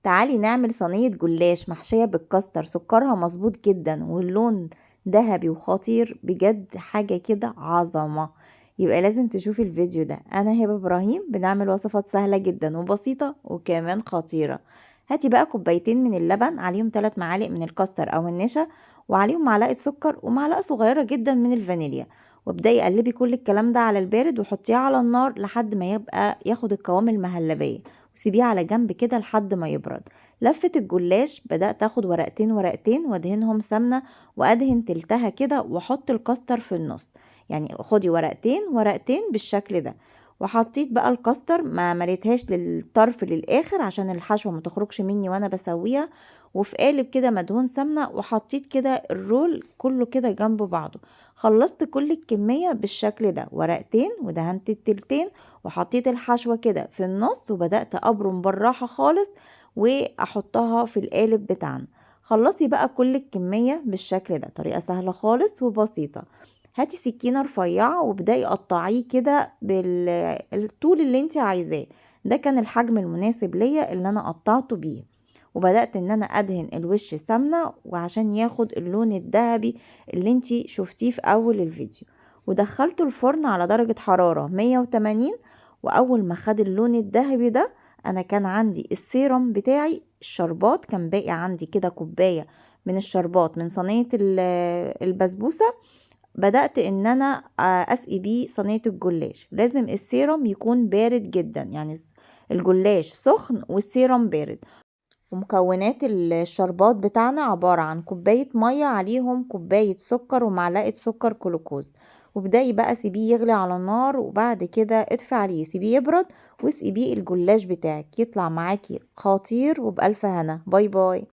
تعالي نعمل صينية جلاش محشية بالكاستر، سكرها مظبوط جدا واللون ذهبي وخطير بجد، حاجة كده عظمة. يبقى لازم تشوفي الفيديو ده. انا هبة ابراهيم، بنعمل وصفات سهلة جدا وبسيطة وكمان خطيرة. هاتي بقى كوبايتين من اللبن، عليهم 3 معالق من الكاستر او النشا، وعليهم معلقة سكر ومعلقة صغيرة جدا من الفانيليا. وابدأي قلبي كل الكلام ده على البارد وحطيه على النار لحد ما يبقى ياخد القوام المهلبية، وسيبيه على جنب كده لحد ما يبرد. لفة الجلاش بدأت اخد ورقتين ورقتين وادهنهم سمنة، وادهن تلتها كده واحط الكاستر في النص. يعني خدي ورقتين ورقتين بالشكل ده. وحطيت بقى الكاستر، ما مليتهاش للطرف للاخر عشان الحشوة ما تخرجش مني وانا بسويها. وفي قالب كده مدهون سمنة، وحطيت كده الرول كله كده جنب بعضه. خلصت كل الكمية بالشكل ده، ورقتين ودهنت التلتين، وحطيت الحشوة كده في النص، وبدأت أبرم بالراحة خالص وأحطها في القالب بتاعنا. خلصي بقى كل الكمية بالشكل ده، طريقة سهلة خالص وبسيطة. هاتي سكينة رفيعة وابدأي قطعيه كده بالطول اللي انت عايزاه. ده كان الحجم المناسب ليا اللي انا قطعته بيه. وبدأت ان انا ادهن الوش سمنة وعشان ياخد اللون الذهبي اللي انتي شفتيه في اول الفيديو. ودخلته الفرن على درجة حرارة 180. واول ما خد اللون الذهبي ده، انا كان عندي السيرم بتاعي، الشربات كان باقي عندي كده كوباية من الشربات من صينية البسبوسة. بدأت ان انا اسقي بيه صينية الجلاش. لازم السيرم يكون بارد جدا، يعني الجلاش سخن والسيرم بارد. ومكونات الشربات بتاعنا عبارة عن كوباية مية، عليهم كوباية سكر ومعلقة سكر كلوكوز. وابدأي بقى سيبيه يغلي على النار، وبعد كده اطفي عليه سيبيه يبرد، واسقي بيه الجلاش بتاعك يطلع معاكي خطير وبألف هنا. باي باي.